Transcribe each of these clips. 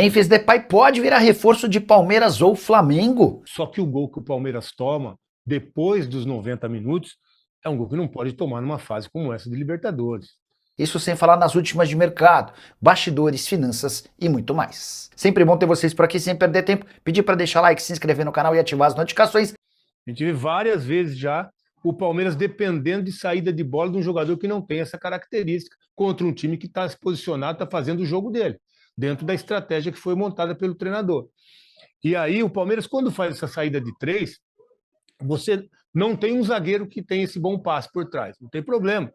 Memphis Depay pode virar reforço de Palmeiras ou Flamengo? Só que o gol que o Palmeiras toma depois dos 90 minutos é um gol que não pode tomar numa fase como essa de Libertadores. Isso sem falar nas últimas de mercado, bastidores, finanças e muito mais. Sempre bom ter vocês por aqui, sem perder tempo. Pedir para deixar like, se inscrever no canal e ativar as notificações. A gente vê várias vezes já o Palmeiras dependendo de saída de bola de um jogador que não tem essa característica contra um time que está se posicionado, está fazendo o jogo dele, dentro da estratégia que foi montada pelo treinador. E aí o Palmeiras, quando faz essa saída de três, você não tem um zagueiro que tem esse bom passe por trás, não tem problema.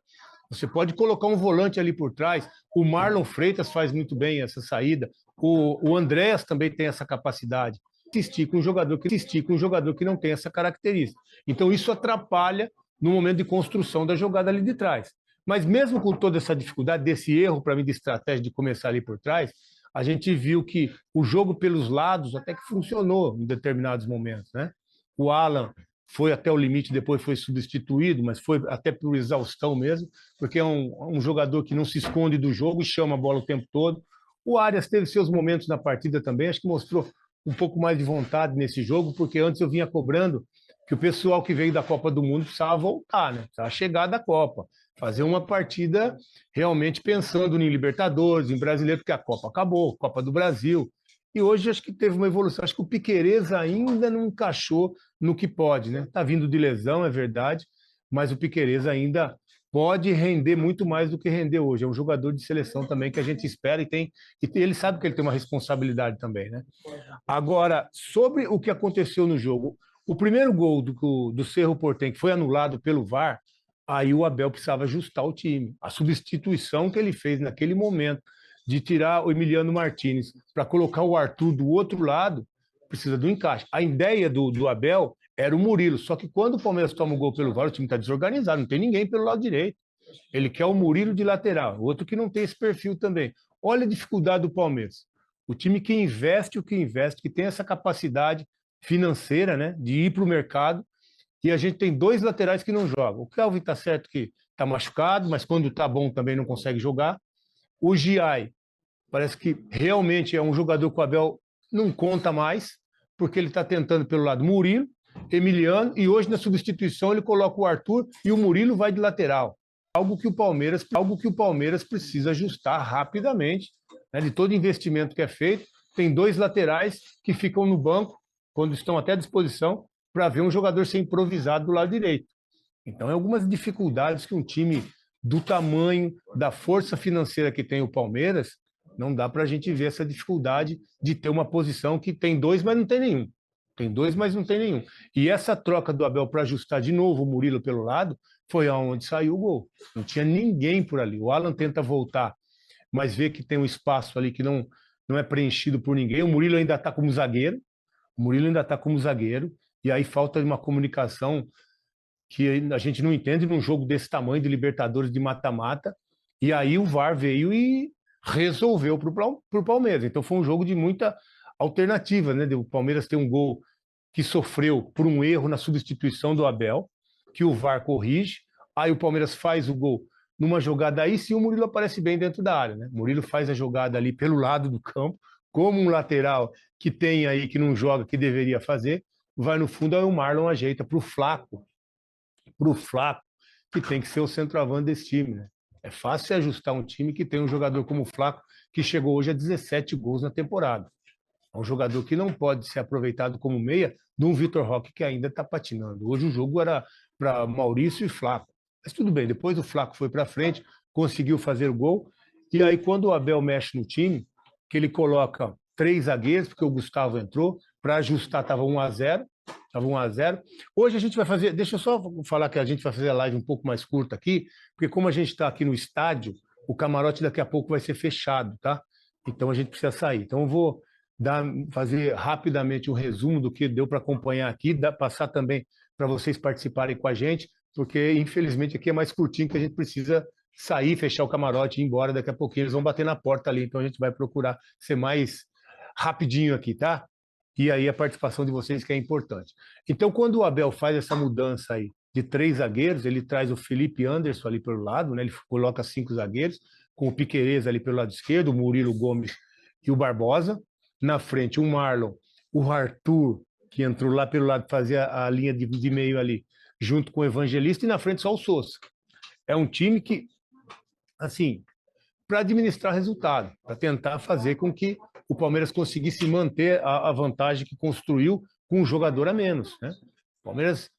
Você pode colocar um volante ali por trás. O Marlon Freitas faz muito bem essa saída. O Andréas também tem essa capacidade. Insistir com um jogador que não tem essa característica. Então, isso atrapalha no momento de construção da jogada ali de trás. Mas mesmo com toda essa dificuldade, desse erro, para mim, de estratégia de começar ali por trás, a gente viu que o jogo pelos lados até que funcionou em determinados momentos, né? O Alan foi até o limite, depois foi substituído, mas foi até por exaustão mesmo, porque é um jogador que não se esconde do jogo e chama a bola o tempo todo. O Arias teve seus momentos na partida também, acho que mostrou um pouco mais de vontade nesse jogo, porque antes eu vinha cobrando que o pessoal que veio da Copa do Mundo precisava voltar, né? Precisava chegar da Copa, fazer uma partida realmente pensando em Libertadores, em Brasileiro, porque a Copa acabou, Copa do Brasil. E hoje acho que teve uma evolução. Acho que o Piquerez ainda não encaixou no que pode, né? Está vindo de lesão, é verdade, mas o Piquerez ainda pode render muito mais do que rendeu hoje. É um jogador de seleção também que a gente espera e ele sabe que ele tem uma responsabilidade também, né? Agora, sobre o que aconteceu no jogo, o primeiro gol do Cerro Porteño, que foi anulado pelo VAR, aí o Abel precisava ajustar o time. A substituição que ele fez naquele momento de tirar o Emiliano Martinez para colocar o Arthur do outro lado, precisa do encaixe. A ideia do Abel era o Murilo, só que quando o Palmeiras toma o gol pelo VAR, o time está desorganizado, não tem ninguém pelo lado direito. Ele quer o Murilo de lateral, outro que não tem esse perfil também. Olha a dificuldade do Palmeiras. O time que investe o que investe, que tem essa capacidade financeira, né, de ir para o mercado, e a gente tem dois laterais que não jogam. O Kelvin está certo que está machucado, mas quando está bom também não consegue jogar. O Giai parece que realmente é um jogador que o Abel não conta mais, porque ele está tentando pelo lado Murilo, Emiliano, e hoje na substituição ele coloca o Arthur e o Murilo vai de lateral. Algo que o Palmeiras precisa ajustar rapidamente, né, de todo investimento que é feito. Tem dois laterais que ficam no banco, quando estão até à disposição, para ver um jogador ser improvisado do lado direito. Então, é algumas dificuldades que um time do tamanho, da força financeira que tem o Palmeiras, não dá para a gente ver essa dificuldade de ter uma posição que tem dois, mas não tem nenhum. Tem dois, mas não tem nenhum. E essa troca do Abel para ajustar de novo o Murilo pelo lado foi aonde saiu o gol. Não tinha ninguém por ali. O Alan tenta voltar, mas vê que tem um espaço ali que não é preenchido por ninguém. O Murilo ainda está como zagueiro. O Murilo ainda está como zagueiro. E aí falta uma comunicação que a gente não entende num jogo desse tamanho de Libertadores de mata-mata. E aí o VAR veio e resolveu para o Palmeiras. Então foi um jogo de muita alternativa, né? O Palmeiras tem um gol que sofreu por um erro na substituição do Abel, que o VAR corrige. Aí o Palmeiras faz o gol numa jogada aí, sim, o Murilo aparece bem dentro da área, né? O Murilo faz a jogada ali pelo lado do campo, como um lateral que tem aí, que não joga, que deveria fazer, vai no fundo, aí o Marlon ajeita para o Flaco, que tem que ser o centroavante desse time, né? É fácil ajustar um time que tem um jogador como o Flaco, que chegou hoje a 17 gols na temporada. É um jogador que não pode ser aproveitado como meia de um Vitor Roque que ainda está patinando. Hoje o jogo era para Maurício e Flaco. Mas tudo bem, depois o Flaco foi para frente, conseguiu fazer o gol. E aí, quando o Abel mexe no time, que ele coloca três zagueiros, porque o Gustavo entrou, para ajustar, estava 1-0. Estava 1-0. Hoje a gente vai fazer. Deixa eu só falar que a gente vai fazer a live um pouco mais curta aqui, porque como a gente está aqui no estádio, o camarote daqui a pouco vai ser fechado, tá? Então a gente precisa sair. Então eu vou fazer rapidamente um resumo do que deu para acompanhar aqui, passar também para vocês participarem com a gente, porque infelizmente aqui é mais curtinho que a gente precisa sair, fechar o camarote e ir embora. Daqui a pouquinho eles vão bater na porta ali, então a gente vai procurar ser mais rapidinho aqui, tá? E aí a participação de vocês que é importante. Então, quando o Abel faz essa mudança aí de três zagueiros, ele traz o Felipe Anderson ali pelo lado, né? Ele coloca 5 zagueiros, com o Piquerez ali pelo lado esquerdo, o Murilo Gomes e o Barbosa. na frente o Marlon, o Arthur, que entrou lá pelo lado, fazia a linha de meio ali, junto com o Evangelista, e na frente só o Sousa. É um time que, assim, para administrar resultado, para tentar fazer com que o Palmeiras conseguisse manter a vantagem que construiu com um jogador a menos, né? O Palmeiras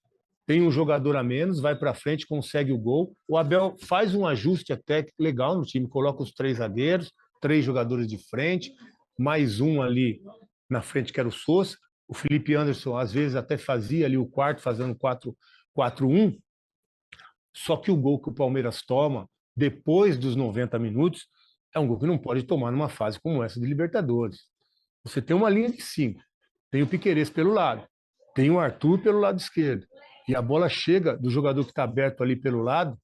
tem um jogador a menos, vai para frente, consegue o gol. O Abel faz um ajuste até legal no time, coloca os 3 zagueiros, 3 jogadores de frente, mais um ali na frente que era o Sousa. O Felipe Anderson, às vezes, até fazia ali o quarto, fazendo 4-1. Só que o gol que o Palmeiras toma depois dos 90 minutos é um gol que não pode tomar numa fase como essa de Libertadores. Você tem uma linha de 5, tem o Piquerez pelo lado, tem o Arthur pelo lado esquerdo, e a bola chega do jogador que está aberto ali pelo lado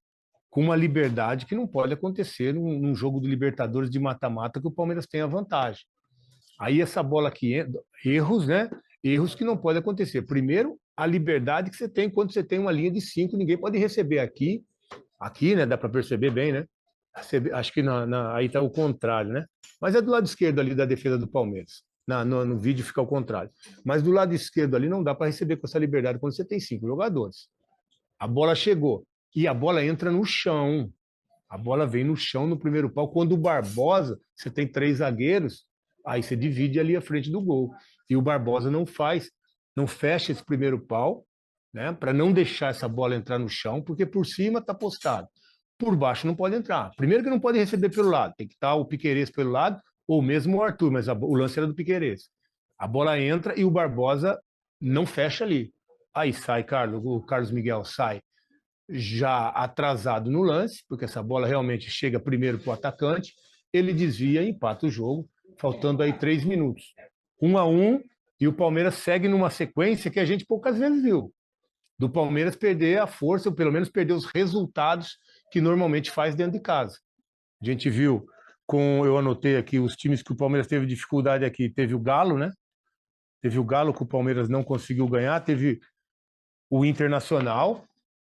com uma liberdade que não pode acontecer num jogo de Libertadores de mata-mata que o Palmeiras tem a vantagem. Aí essa bola que entra, erros, né? Erros que não podem acontecer. Primeiro, a liberdade que você tem quando você tem uma linha de 5, ninguém pode receber aqui. Aqui, né? Dá para perceber bem, né? Acho que aí está o contrário, né? Mas é do lado esquerdo ali da defesa do Palmeiras. No vídeo fica ao contrário. Mas do lado esquerdo ali não dá para receber com essa liberdade quando você tem 5 jogadores. A bola chegou e a bola entra no chão. A bola vem no chão no primeiro pau. Quando o Barbosa, você tem 3 zagueiros, aí você divide ali a frente do gol. E o Barbosa não fecha esse primeiro pau, né, para não deixar essa bola entrar no chão, porque por cima está postado. Por baixo não pode entrar. Primeiro que não pode receber pelo lado, tem que estar o Piquerez pelo lado, ou mesmo o Arthur, mas o lance era do Piquerez. A bola entra e o Barbosa não fecha ali. Aí sai, o Carlos Miguel sai já atrasado no lance, porque essa bola realmente chega primeiro para o atacante, ele desvia e empata o jogo, faltando aí 3 minutos. 1-1, e o Palmeiras segue numa sequência que a gente poucas vezes viu. Do Palmeiras perder a força, ou pelo menos perder os resultados que normalmente faz dentro de casa. A gente viu, eu anotei aqui os times que o Palmeiras teve dificuldade aqui. Teve o Galo, né? Teve o Galo que o Palmeiras não conseguiu ganhar, teve o Internacional,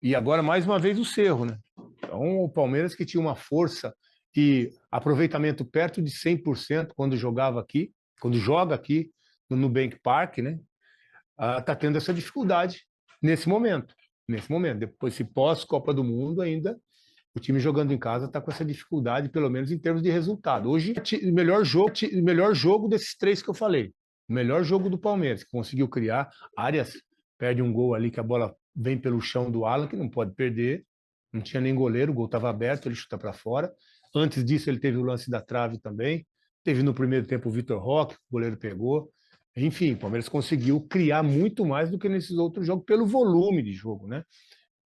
e agora, mais uma vez, o Cerro, né? Então, o Palmeiras que tinha uma força e aproveitamento perto de 100% quando jogava aqui, quando joga aqui no Nubank Park, né? Tá tendo essa dificuldade nesse momento. Nesse momento. Depois, se pós-Copa do Mundo, ainda o time jogando em casa está com essa dificuldade, pelo menos em termos de resultado. Hoje, o melhor jogo desses 3 que eu falei. O melhor jogo do Palmeiras, que conseguiu criar. Arias perde um gol ali que a bola vem pelo chão do Alan, que não pode perder. Não tinha nem goleiro, o gol estava aberto, ele chuta para fora. Antes disso, ele teve o lance da trave também. Teve no primeiro tempo o Vitor Roque, o goleiro pegou. Enfim, o Palmeiras conseguiu criar muito mais do que nesses outros jogos, pelo volume de jogo, né?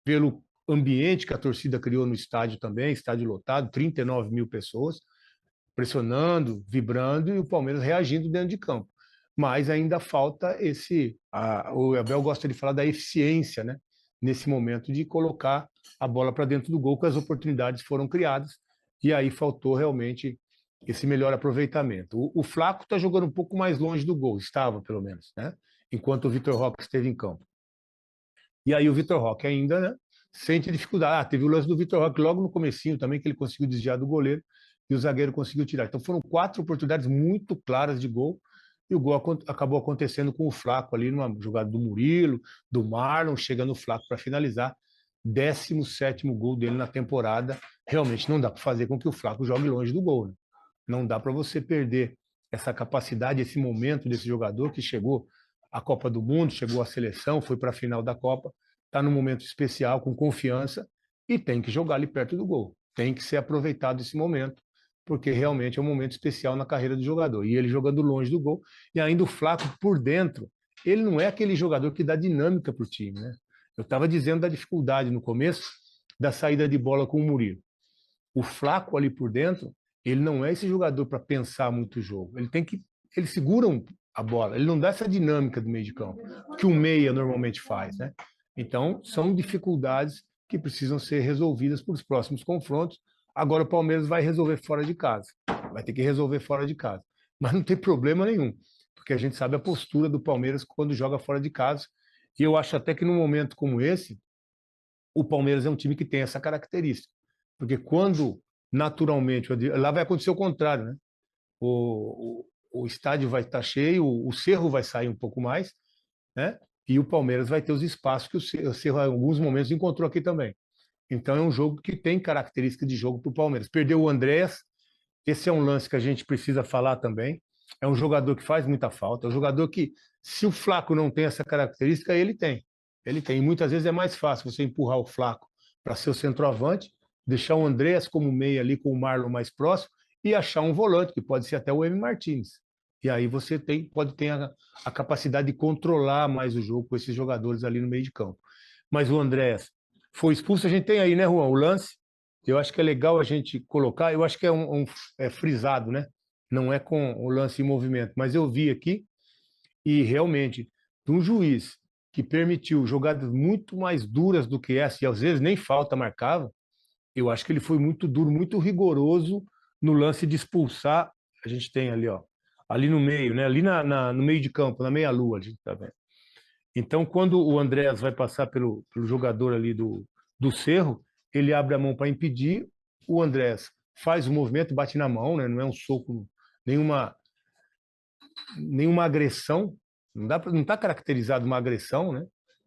Pelo ambiente que a torcida criou no estádio também, estádio lotado, 39 mil pessoas, pressionando, vibrando, e o Palmeiras reagindo dentro de campo. Mas ainda falta o Abel gosta de falar da eficiência, né? Nesse momento de colocar a bola para dentro do gol, que as oportunidades foram criadas, e aí faltou realmente esse melhor aproveitamento. O Flaco está jogando um pouco mais longe do gol, estava pelo menos, né? Enquanto o Vitor Roque esteve em campo. E aí o Vitor Roque ainda, né, sente dificuldade. Teve o lance do Vitor Roque logo no comecinho também, que ele conseguiu desviar do goleiro e o zagueiro conseguiu tirar. Então foram 4 oportunidades muito claras de gol, e o gol acabou acontecendo com o Flaco ali, numa jogada do Murilo, do Marlon, chega no Flaco para finalizar. 17º gol dele na temporada. Realmente não dá para fazer com que o Flaco jogue longe do gol, né? Não dá para você perder essa capacidade, esse momento desse jogador que chegou à Copa do Mundo, chegou à seleção, foi para a final da Copa, está num momento especial, com confiança, e tem que jogar ali perto do gol. Tem que ser aproveitado esse momento, porque realmente é um momento especial na carreira do jogador. E ele jogando longe do gol, e ainda o Flaco por dentro, ele não é aquele jogador que dá dinâmica para o time, né? Eu estava dizendo da dificuldade no começo da saída de bola com o Murilo. O Flaco ali por dentro, ele não é esse jogador para pensar muito o jogo. Ele segura a bola, ele não dá essa dinâmica do meio de campo, que o meia normalmente faz, né? Então, são dificuldades que precisam ser resolvidas para os próximos confrontos. Agora o Palmeiras vai resolver fora de casa. Vai ter que resolver fora de casa. Mas não tem problema nenhum, porque a gente sabe a postura do Palmeiras quando joga fora de casa. E eu acho até que num momento como esse, o Palmeiras é um time que tem essa característica. Porque quando, naturalmente, lá vai acontecer o contrário, né? o estádio vai estar cheio, o Cerro vai sair um pouco mais, né? E o Palmeiras vai ter os espaços que o Cerro, em alguns momentos, encontrou aqui também. Então é um jogo que tem característica de jogo para o Palmeiras. Perdeu o Andréas, esse é um lance que a gente precisa falar também. É um jogador que faz muita falta, é um jogador que, se o Flaco não tem essa característica, ele tem. Ele tem. E muitas vezes é mais fácil você empurrar o Flaco para ser o centroavante, deixar o Andréas como meia ali com o Marlon mais próximo e achar um volante, que pode ser até o M. Martins. E aí você pode ter a capacidade de controlar mais o jogo com esses jogadores ali no meio de campo. Mas o Andréas foi expulso, a gente tem aí, né, Juan, o lance. Eu acho que é legal a gente colocar, eu acho que é frisado, né? Não é com o lance em movimento, mas eu vi aqui e realmente, de um juiz que permitiu jogadas muito mais duras do que essa, e às vezes nem falta marcava, eu acho que ele foi muito duro, muito rigoroso no lance de expulsar. A gente tem ali, ó, ali no meio, né? Ali no meio de campo, na meia-lua, a gente tá vendo. Então, quando o Andréas vai passar pelo jogador ali do Cerro, ele abre a mão para impedir, o Andréas faz o movimento, bate na mão, né? Não é um soco, nenhuma agressão, não está caracterizado uma agressão, né?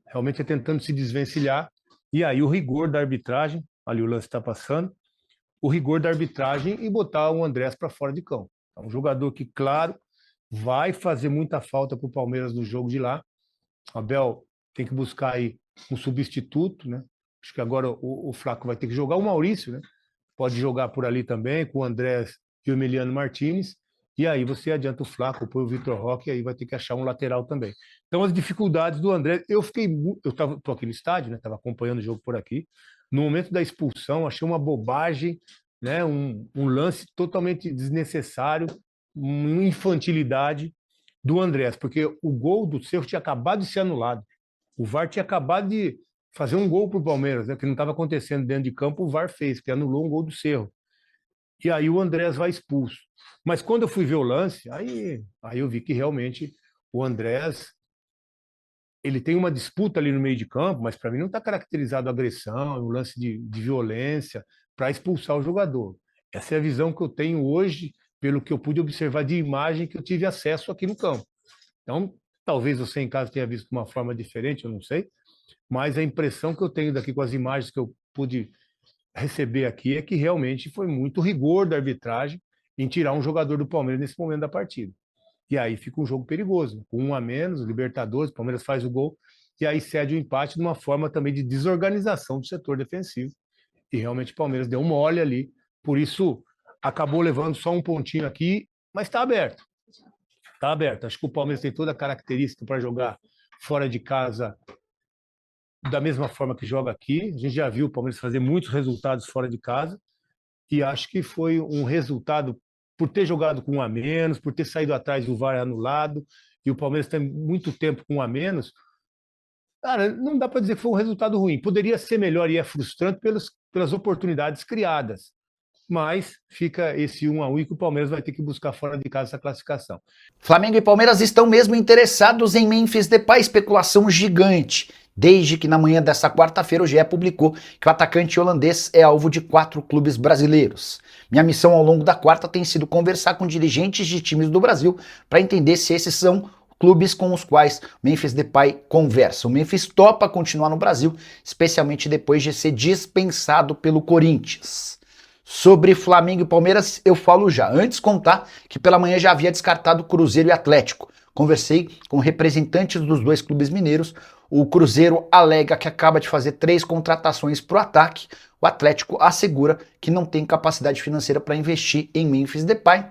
Realmente é tentando se desvencilhar, e aí o rigor da arbitragem, ali o lance está passando, o rigor da arbitragem e botar o Andrés para fora de campo. É um jogador que, claro, vai fazer muita falta para o Palmeiras no jogo de lá. O Abel tem que buscar aí um substituto, né? Acho que agora o Flaco vai ter que jogar, o Maurício, né? Pode jogar por ali também, com o Andrés e o Emiliano Martinez. E aí você adianta o Flaco, põe o Vitor Roque, e aí vai ter que achar um lateral também. Então, as dificuldades do André, eu tô aqui no estádio, né? Estava acompanhando o jogo por aqui. No momento da expulsão, achei uma bobagem, né? Um lance totalmente desnecessário, uma infantilidade do Andrés, porque o gol do Cerro tinha acabado de ser anulado. O VAR tinha acabado de fazer um gol para o Palmeiras, né? Que não estava acontecendo dentro de campo, o VAR fez, que anulou um gol do Cerro. E aí o Andrés vai expulso. Mas quando eu fui ver o lance, aí eu vi que realmente o Andrés, ele tem uma disputa ali no meio de campo, mas para mim não está caracterizado agressão, um lance de violência para expulsar o jogador. Essa é a visão que eu tenho hoje, pelo que eu pude observar de imagem que eu tive acesso aqui no campo. Então, talvez você em casa tenha visto de uma forma diferente, eu não sei, mas a impressão que eu tenho daqui com as imagens que eu pude receber aqui é que realmente foi muito rigor da arbitragem em tirar um jogador do Palmeiras nesse momento da partida. E aí fica um jogo perigoso, com um a menos, Libertadores, o Palmeiras faz o gol, e aí cede o empate de uma forma também de desorganização do setor defensivo. E realmente o Palmeiras deu um mole ali, por isso acabou levando só um pontinho aqui, mas está aberto. Está aberto. Acho que o Palmeiras tem toda a característica para jogar fora de casa da mesma forma que joga aqui. A gente já viu o Palmeiras fazer muitos resultados fora de casa e acho que foi um resultado por ter jogado com um a menos, por ter saído atrás do VAR anulado e o Palmeiras tem muito tempo com um a menos. Cara, não dá para dizer que foi um resultado ruim. Poderia ser melhor e é frustrante pelas oportunidades criadas. Mas fica esse 1-1 e que o Palmeiras vai ter que buscar fora de casa essa classificação. Flamengo e Palmeiras estão mesmo interessados em Memphis Depay, especulação gigante. Desde que na manhã dessa quarta-feira o GE publicou que o atacante holandês é alvo de 4 clubes brasileiros. Minha missão ao longo da quarta tem sido conversar com dirigentes de times do Brasil para entender se esses são clubes com os quais Memphis Depay conversa. O Memphis topa continuar no Brasil, especialmente depois de ser dispensado pelo Corinthians. Sobre Flamengo e Palmeiras eu falo já. Antes contar que pela manhã já havia descartado Cruzeiro e Atlético. Conversei com representantes dos dois clubes mineiros. O Cruzeiro alega que acaba de fazer 3 contratações para o ataque. O Atlético assegura que não tem capacidade financeira para investir em Memphis Depay.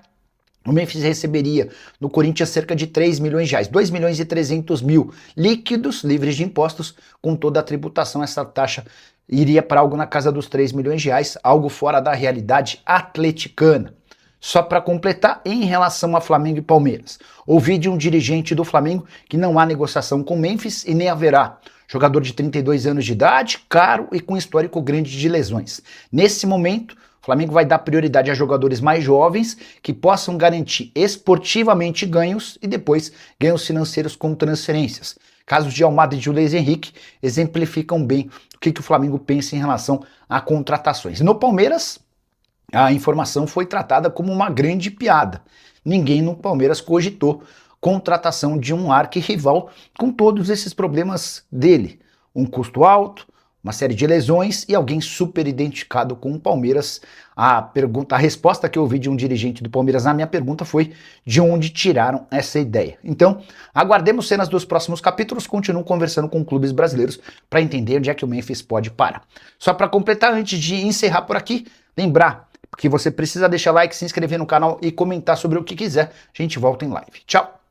O Memphis receberia no Corinthians cerca de 3 milhões de reais, 2 milhões e 300 mil líquidos, livres de impostos, com toda a tributação. Essa taxa iria para algo na casa dos 3 milhões de reais, algo fora da realidade atleticana. Só para completar, em relação a Flamengo e Palmeiras, ouvi de um dirigente do Flamengo que não há negociação com Memphis e nem haverá. Jogador de 32 anos de idade, caro e com histórico grande de lesões. Nesse momento, o Flamengo vai dar prioridade a jogadores mais jovens que possam garantir esportivamente ganhos e depois ganhos financeiros com transferências. Casos de Almada e de Luiz Henrique exemplificam bem o que o Flamengo pensa em relação a contratações. No Palmeiras, a informação foi tratada como uma grande piada. ninguém no Palmeiras cogitou contratação de um arquirrival com todos esses problemas dele. Um custo alto, uma série de lesões e alguém super identificado com o Palmeiras. A resposta que eu ouvi de um dirigente do Palmeiras na minha pergunta foi de onde tiraram essa ideia. Então, aguardemos cenas dos próximos capítulos, continuo conversando com clubes brasileiros para entender onde é que o Memphis pode parar. Só para completar, antes de encerrar por aqui, lembrar que você precisa deixar like, se inscrever no canal e comentar sobre o que quiser. A gente volta em live. Tchau!